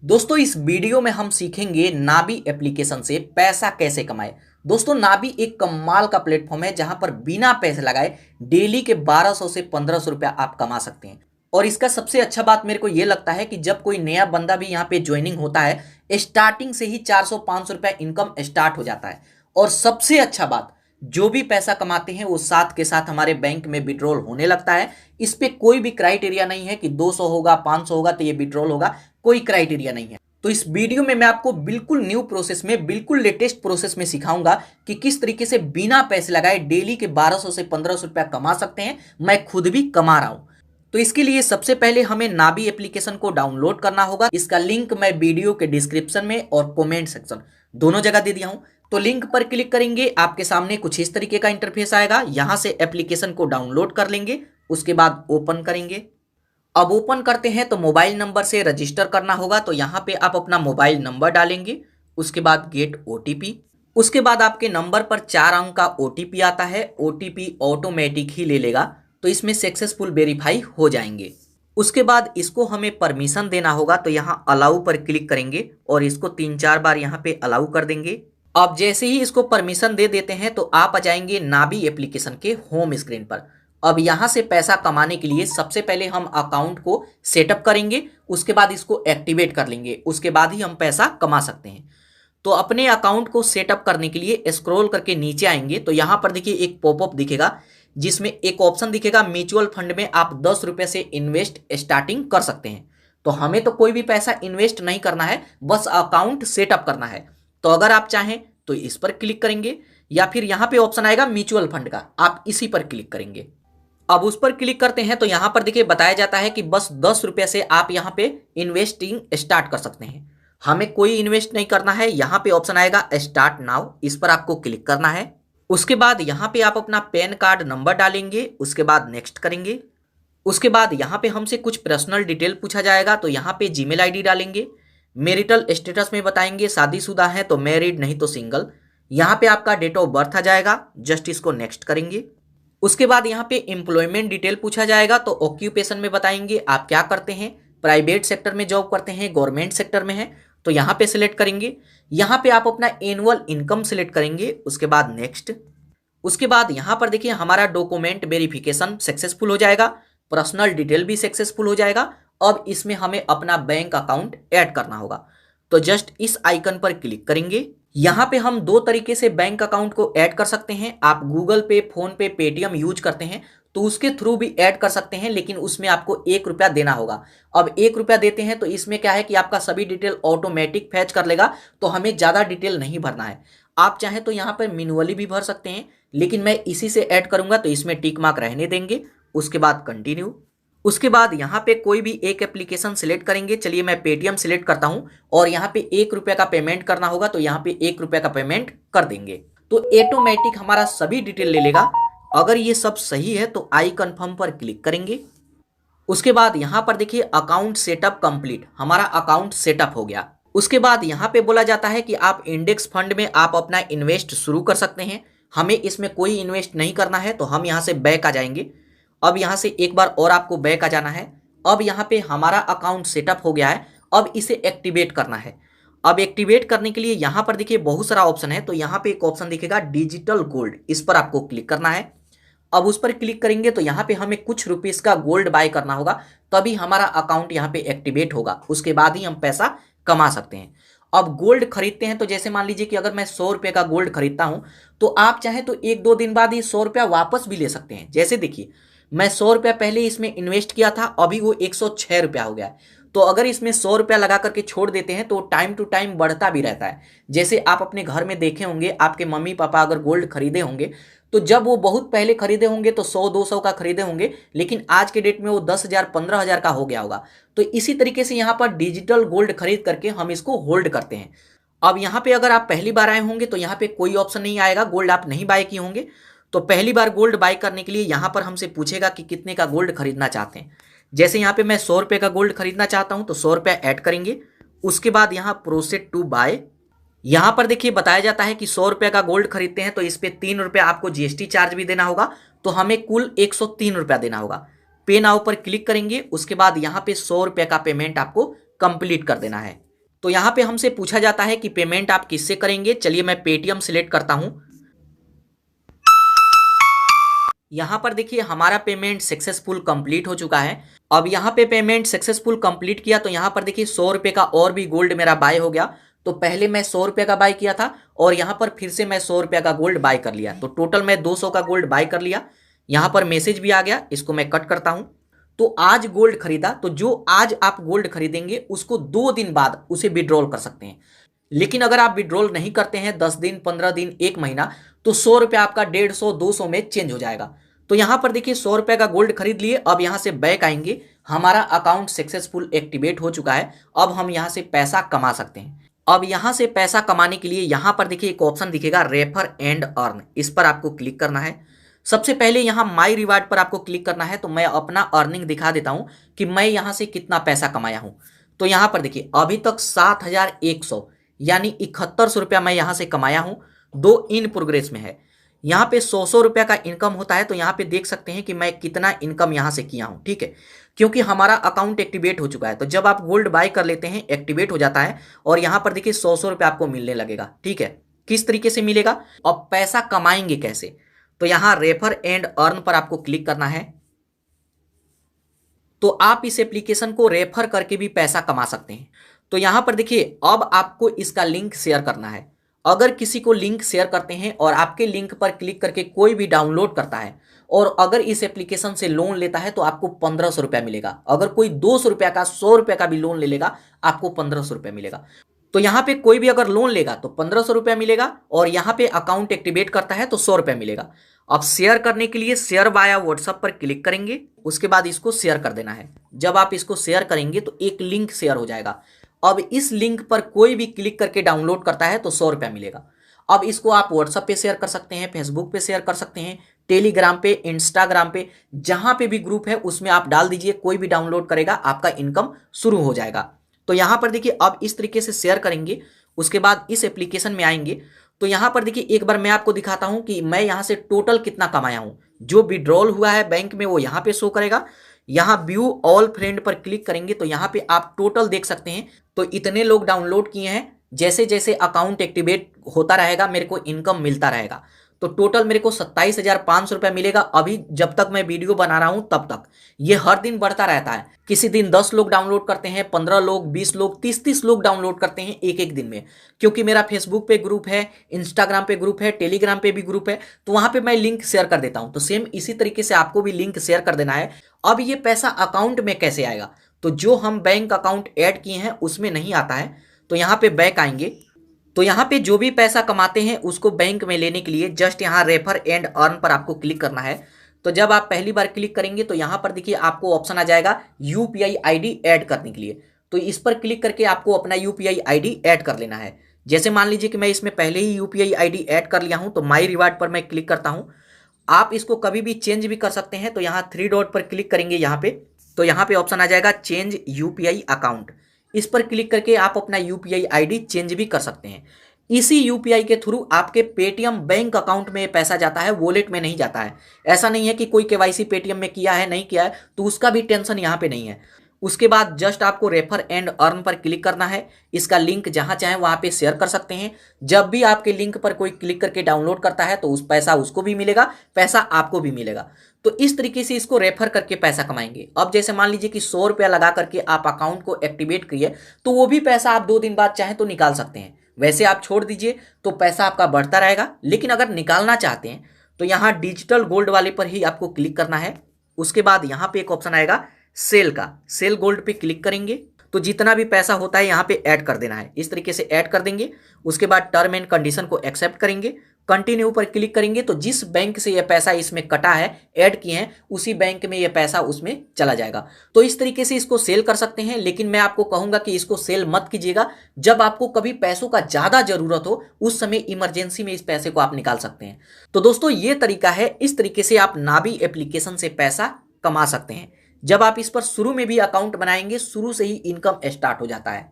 दोस्तों इस वीडियो में हम सीखेंगे नाबी एप्लीकेशन से पैसा कैसे कमाएं। दोस्तों नाबी एक कमाल का प्लेटफॉर्म है जहां पर बिना पैसे लगाए डेली के 1200 से 1500 रुपया आप कमा सकते हैं। और इसका सबसे अच्छा बात मेरे को यह लगता है कि जब कोई नया बंदा भी यहाँ पे ज्वाइनिंग होता है स्टार्टिंग से ही 400-500 रुपया इनकम स्टार्ट हो जाता है। और सबसे अच्छा बात, जो भी पैसा कमाते हैं वो साथ के साथ हमारे बैंक में विड्रॉल होने लगता है। इस पे कोई भी क्राइटेरिया नहीं है कि 200 होगा 500 होगा तो ये विड्रॉल होगा, कोई क्राइटेरिया नहीं है। तो इस वीडियो में मैं आपको बिल्कुल न्यू प्रोसेस में, बिल्कुल लेटेस्ट प्रोसेस में सिखाऊंगा कि किस तरीके से बिना पैसे लगाए डेली के 1200 से 1500 रुपया कमा सकते हैं। मैं खुद भी कमा रहा हूं। तो इसके लिए सबसे पहले हमें नाबी एप्लीकेशन को डाउनलोड करना होगा। इसका लिंक मैं वीडियो के डिस्क्रिप्शन में और कमेंट सेक्शन दोनों जगह दे दिया हूं। तो लिंक पर क्लिक करेंगे, आपके सामने कुछ इस तरीके का इंटरफेस आएगा। यहां से एप्लीकेशन को डाउनलोड कर लेंगे, उसके बाद ओपन करेंगे। अब ओपन करते हैं तो मोबाइल नंबर से रजिस्टर करना होगा। तो यहां पे आप अपना मोबाइल नंबर डालेंगे, उसके बाद गेट ओटीपी। उसके बाद आपके नंबर पर 4 अंक का ओटीपी आता है। ओटीपी ऑटोमेटिक ही ले लेगा, तो इसमें सक्सेसफुल वेरीफाई हो जाएंगे। उसके बाद इसको हमें परमिशन देना होगा। तो यहाँ अलाउ पर क्लिक करेंगे और इसको 3-4 बार यहाँ पे अलाउ कर देंगे। अब जैसे ही इसको परमिशन दे देते हैं तो आप आ जाएंगे नाबी एप्लीकेशन के होम स्क्रीन पर। अब यहां से पैसा कमाने के लिए सबसे पहले हम अकाउंट को सेटअप करेंगे, उसके बाद इसको एक्टिवेट कर लेंगे, उसके बाद ही हम पैसा कमा सकते हैं। तो अपने अकाउंट को सेटअप करने के लिए स्क्रॉल करके नीचे आएंगे तो यहां पर देखिए एक पॉपअप दिखेगा जिसमें एक ऑप्शन दिखेगा म्यूचुअल फंड में आप 10 रुपए से इन्वेस्ट स्टार्टिंग कर सकते हैं। तो हमें तो कोई भी पैसा इन्वेस्ट नहीं करना है, बस अकाउंट सेटअप करना है। तो अगर आप चाहें तो इस पर क्लिक करेंगे या फिर यहां पे ऑप्शन आएगा म्यूचुअल फंड का, आप इसी पर क्लिक करेंगे। अब उस पर क्लिक करते हैं तो यहां पर देखिए बताया जाता है कि बस 10 रुपए से आप यहां पे इन्वेस्टिंग स्टार्ट कर सकते हैं। हमें कोई इन्वेस्ट नहीं करना है। यहां पे ऑप्शन आएगा स्टार्ट नाउ, इस पर आपको क्लिक करना है। उसके बाद यहां पे आप अपना पैन कार्ड नंबर डालेंगे, उसके बाद नेक्स्ट करेंगे। उसके बाद यहां पे हमसे कुछ पर्सनल डिटेल पूछा जाएगा तो यहां पे जीमेल आईडी डालेंगे। मैरिटल स्टेटस में बताएंगे शादीशुदा है तो मैरिड, नहीं तो सिंगल। यहां पे आपका डेट ऑफ बर्थ आ जाएगा, जस्ट इसको नेक्स्ट करेंगे। उसके बाद यहाँ पे एम्प्लॉयमेंट डिटेल पूछा जाएगा तो ऑक्यूपेशन में बताएंगे आप क्या करते हैं, प्राइवेट सेक्टर में जॉब करते हैं, गवर्नमेंट सेक्टर में है, तो यहाँ पे सिलेक्ट करेंगे। यहाँ पे आप अपना एनुअल इनकम सिलेक्ट करेंगे, उसके बाद नेक्स्ट। उसके बाद यहाँ पर देखिए हमारा डॉक्यूमेंट वेरिफिकेशन सक्सेसफुल हो जाएगा, पर्सनल डिटेल भी सक्सेसफुल हो जाएगा। अब इसमें हमें अपना बैंक अकाउंट ऐड करना होगा। तो जस्ट इस आइकन पर क्लिक करेंगे। यहां पे हम 2 तरीके से बैंक अकाउंट को ऐड कर सकते हैं। आप गूगल पे, फोन पे, पेटीएम यूज करते हैं तो उसके थ्रू भी ऐड कर सकते हैं, लेकिन उसमें आपको 1 रुपया देना होगा। अब 1 रुपया देते हैं तो इसमें क्या है कि आपका सभी डिटेल ऑटोमेटिक फैच कर लेगा, तो हमें ज्यादा डिटेल नहीं भरना है। आप चाहें तो यहाँ पर मैन्युअली भी भर सकते हैं, लेकिन मैं इसी से ऐड करूंगा तो इसमें टिक मार्क रहने देंगे। उसके बाद कंटिन्यू। उसके बाद यहाँ पे कोई भी एक एप्लीकेशन सिलेक्ट करेंगे। चलिए मैं पेटीएम सिलेक्ट करता हूँ और यहाँ पे 1 रुपये का पेमेंट करना होगा तो यहाँ पे 1 रुपये का पेमेंट कर देंगे। तो ऑटोमेटिक हमारा सभी डिटेल ले लेगा। अगर ये सब सही है तो आई कंफर्म पर क्लिक करेंगे। उसके बाद यहाँ पर देखिए अकाउंट सेटअप कंप्लीट, हमारा अकाउंट सेटअप हो गया। उसके बाद यहाँ पे बोला जाता है कि आप इंडेक्स फंड में आप अपना इन्वेस्ट शुरू कर सकते हैं। हमें इसमें कोई इन्वेस्ट नहीं करना है तो हम यहाँ से बैक आ जाएंगे। अब यहां से एक बार और आपको बैक आ जाना है। अब यहां पे हमारा अकाउंट सेटअप हो गया है, अब इसे एक्टिवेट करना है। अब एक्टिवेट करने के लिए यहां पर देखिए बहुत सारा ऑप्शन है, तो यहां पे एक ऑप्शन दिखेगा डिजिटल गोल्ड, इस पर आपको क्लिक करना है। अब उस पर क्लिक करेंगे तो यहाँ पे हमें कुछ रुपीस का गोल्ड बाय करना होगा, तभी हमारा अकाउंट यहाँ पे एक्टिवेट होगा, उसके बाद ही हम पैसा कमा सकते हैं। अब गोल्ड खरीदते हैं तो जैसे मान लीजिए कि अगर मैं 100 रुपये का गोल्ड खरीदता हूं तो आप चाहें तो 1-2 दिन बाद ये 100 रुपया वापस भी ले सकते हैं। जैसे देखिए मैं 100 रुपया पहले इसमें इन्वेस्ट किया था, अभी वो 106 रुपया हो गया है। तो अगर इसमें 100 रुपया लगा करके छोड़ देते हैं तो टाइम टू टाइम बढ़ता भी रहता है। जैसे आप अपने घर में देखे होंगे, आपके मम्मी पापा अगर गोल्ड खरीदे होंगे तो जब वो बहुत पहले खरीदे होंगे तो 100-200 का खरीदे होंगे, लेकिन आज के डेट में वो 10,000 15,000 का हो गया होगा। तो इसी तरीके से यहाँ पर डिजिटल गोल्ड खरीद करके हम इसको होल्ड करते हैं। अब यहाँ पे अगर आप पहली बार आए होंगे तो यहाँ पे कोई ऑप्शन नहीं आएगा, गोल्ड आप नहीं बाय किए होंगे। तो पहली बार गोल्ड बाय करने के लिए यहाँ पर हमसे पूछेगा कि कितने का गोल्ड खरीदना चाहते हैं। जैसे यहाँ पे मैं 100 रुपये का गोल्ड खरीदना चाहता हूँ तो 100 रुपया ऐड करेंगे। उसके बाद यहाँ प्रोसीड टू बाय, यहाँ पर देखिए बताया जाता है कि 100 रुपये का गोल्ड खरीदते हैं तो इस पे 3 रुपया आपको जीएसटी चार्ज भी देना होगा, तो हमें कुल 103 रुपया देना होगा। पे नाउ पर क्लिक करेंगे। उसके बाद यहाँ पे 100 रुपये का पेमेंट आपको कंप्लीट कर देना है। तो यहाँ पे हमसे पूछा जाता है कि पेमेंट आप किससे करेंगे। चलिए मैं पेटीएम सिलेक्ट करता हूँ। यहाँ पर देखिए हमारा पेमेंट सक्सेसफुल कंप्लीट हो चुका है। अब यहाँ पे पेमेंट सक्सेसफुल कंप्लीट किया तो यहाँ पर देखिए 100 रुपये का और भी गोल्ड मेरा बाय हो गया। तो पहले मैं 100 रुपये का बाय किया था और यहाँ पर फिर से मैं 100 रुपये का गोल्ड बाय कर लिया, तो टोटल मैं 200 का गोल्ड बाय कर लिया। यहाँ पर मैसेज भी आ गया, इसको मैं कट करता हूँ। तो आज गोल्ड खरीदा, तो जो आज आप गोल्ड खरीदेंगे उसको 2 दिन बाद उसे विड्रॉल कर सकते हैं। लेकिन अगर आप विड्रॉल नहीं करते हैं 10 दिन, 15 दिन, 1 महीना, तो 100 रुपये आपका 150, 200 में चेंज हो जाएगा। तो यहाँ पर देखिए 100 रुपये का गोल्ड खरीद लिए। अब यहाँ से बैक आएंगे, हमारा अकाउंट सक्सेसफुल एक्टिवेट हो चुका है। अब हम यहाँ से पैसा कमा सकते हैं। अब यहाँ से पैसा कमाने के लिए यहाँ पर देखिए एक ऑप्शन दिखेगा रेफर एंड अर्न, इस पर आपको क्लिक करना है। सबसे पहले यहाँ माई रिवार्ड पर आपको क्लिक करना है। तो मैं अपना अर्निंग दिखा देता हूँ कि मैं यहाँ से कितना पैसा कमाया हूँ। तो यहाँ पर देखिए अभी तक 7,100 यानी 7100 रुपया मैं यहाँ से कमाया हूँ। 2 इन प्रोग्रेस में है। यहाँ पे 100 रुपया का इनकम होता है, तो यहाँ पे देख सकते हैं कि मैं कितना इनकम यहाँ से किया हूँ। ठीक है, क्योंकि हमारा अकाउंट एक्टिवेट हो चुका है। तो जब आप गोल्ड बाय कर लेते हैं एक्टिवेट हो जाता है और यहाँ पर देखिए 100 रुपया आपको मिलने लगेगा। ठीक है, किस तरीके से मिलेगा, अब पैसा कमाएंगे कैसे, तो यहाँ रेफर एंड अर्न पर आपको क्लिक करना है। तो आप इस एप्लीकेशन को रेफर करके भी पैसा कमा सकते हैं। तो यहाँ पर देखिए अब आपको इसका लिंक शेयर करना है। अगर किसी को लिंक शेयर करते हैं और आपके लिंक पर क्लिक करके कोई भी डाउनलोड करता है और अगर इस एप्लीकेशन से लोन लेता है तो आपको 1500 रुपया मिलेगा। अगर कोई 200 रुपया का, 100 रुपया का भी लोन ले लेगा आपको 1500 रुपया मिलेगा। तो यहाँ पे कोई भी अगर लोन लेगा तो 1500 रुपया मिलेगा और यहाँ पे अकाउंट एक्टिवेट करता है तो 100 रुपया मिलेगा। अब शेयर करने के लिए शेयर वाया व्हाट्सएप पर क्लिक करेंगे, उसके बाद इसको शेयर कर देना है। जब आप इसको शेयर करेंगे तो एक लिंक शेयर हो जाएगा। अब इस लिंक पर कोई भी क्लिक करके डाउनलोड करता है तो 100 रुपया मिलेगा। अब इसको आप व्हाट्सएप पे शेयर कर सकते हैं, फेसबुक पे शेयर कर सकते हैं, टेलीग्राम पे, इंस्टाग्राम पे, जहां पे भी ग्रुप है उसमें आप डाल दीजिए। कोई भी डाउनलोड करेगा आपका इनकम शुरू हो जाएगा। तो यहां पर देखिए अब इस तरीके से शेयर करेंगे, उसके बाद इस एप्लीकेशन में आएंगे। तो यहां पर देखिए एक बार मैं आपको दिखाता हूं कि मैं यहां से टोटल कितना कमाया हूं। जो विड्रॉल हुआ है बैंक में वो यहां पे शो करेगा। यहाँ व्यू ऑल फ्रेंड पर क्लिक करेंगे तो यहाँ पे आप टोटल देख सकते हैं। तो इतने लोग डाउनलोड किए हैं। जैसे जैसे अकाउंट एक्टिवेट होता रहेगा मेरे को इनकम मिलता रहेगा। तो टोटल मेरे को 27,500 रुपया मिलेगा अभी जब तक मैं वीडियो बना रहा हूं तब तक। ये हर दिन बढ़ता रहता है। किसी दिन 10 लोग डाउनलोड करते हैं, 15 लोग, 20 लोग, 30 लोग डाउनलोड करते हैं एक एक दिन में। क्योंकि मेरा फेसबुक पे ग्रुप है, इंस्टाग्राम पे ग्रुप है, टेलीग्राम पे भी ग्रुप है, तो वहां पे मैं लिंक शेयर कर देता हूं। तो सेम इसी तरीके से आपको भी लिंक शेयर कर देना है। अब ये पैसा अकाउंट में कैसे आएगा, तो जो हम बैंक अकाउंट ऐड किए हैं उसमें नहीं आता है। तो यहाँ पे बैक आएंगे। तो यहाँ पे जो भी पैसा कमाते हैं उसको बैंक में लेने के लिए जस्ट यहाँ रेफर एंड अर्न पर आपको क्लिक करना है। तो जब आप पहली बार क्लिक करेंगे तो यहाँ पर देखिए आपको ऑप्शन आ जाएगा यूपीआई आईडी ऐड करने के लिए। तो इस पर क्लिक करके आपको अपना यूपीआई आईडी ऐड कर लेना है। जैसे मान लीजिए कि मैं इसमें पहले ही यूपीआई आईडी ऐड कर लिया हूँ, तो माई रिवार्ड पर मैं क्लिक करता हूँ। आप इसको कभी भी चेंज भी कर सकते हैं। तो यहाँ 3 डॉट पर क्लिक करेंगे यहाँ पे, तो यहाँ पे ऑप्शन आ जाएगा चेंज यूपीआई अकाउंट। इस पर क्लिक करके आप अपना यूपीआई आईडी चेंज भी कर सकते हैं। इसी यूपीआई के थ्रू आपके पेटीएम बैंक अकाउंट में पैसा जाता है, वॉलेट में नहीं जाता है। ऐसा नहीं है कि कोई केवाईसी पेटीएम में किया है नहीं किया है, तो उसका भी टेंशन यहाँ पे नहीं है। उसके बाद जस्ट आपको रेफर एंड अर्न पर क्लिक करना है। इसका लिंक जहां चाहें वहां पे शेयर कर सकते हैं। जब भी आपके लिंक पर कोई क्लिक करके डाउनलोड करता है तो उस पैसा उसको भी मिलेगा, पैसा आपको भी मिलेगा। तो इस तरीके से इसको रेफर करके पैसा कमाएंगे। अब जैसे मान लीजिए कि 100 रुपया लगा करके आप अकाउंट को एक्टिवेट करिए, तो वो भी पैसा आप 2 दिन बाद चाहें तो निकाल सकते हैं। वैसे आप छोड़ दीजिए तो पैसा आपका बढ़ता रहेगा। लेकिन अगर निकालना चाहते हैं तो यहाँ डिजिटल गोल्ड वाले पर ही आपको क्लिक करना है। उसके बाद यहाँ पे एक ऑप्शन आएगा सेल का, सेल गोल्ड पे क्लिक करेंगे तो जितना भी पैसा होता है यहाँ पे ऐड कर देना है। इस तरीके से ऐड कर देंगे। उसके बाद टर्म एंड कंडीशन को एक्सेप्ट करेंगे, कंटिन्यू पर क्लिक करेंगे तो जिस बैंक से ये पैसा इसमें कटा है, ऐड किए हैं, उसी बैंक में ये पैसा उसमें चला जाएगा। तो इस तरीके से इसको सेल कर सकते हैं। लेकिन मैं आपको कहूंगा कि इसको सेल मत कीजिएगा। जब आपको कभी पैसों का ज्यादा जरूरत हो उस समय इमरजेंसी में इस पैसे को आप निकाल सकते हैं। तो दोस्तों ये तरीका है, इस तरीके से आप नाबी एप्लीकेशन से पैसा कमा सकते हैं। जब आप इस पर शुरू में भी अकाउंट बनाएंगे, शुरू से ही इनकम स्टार्ट हो जाता है।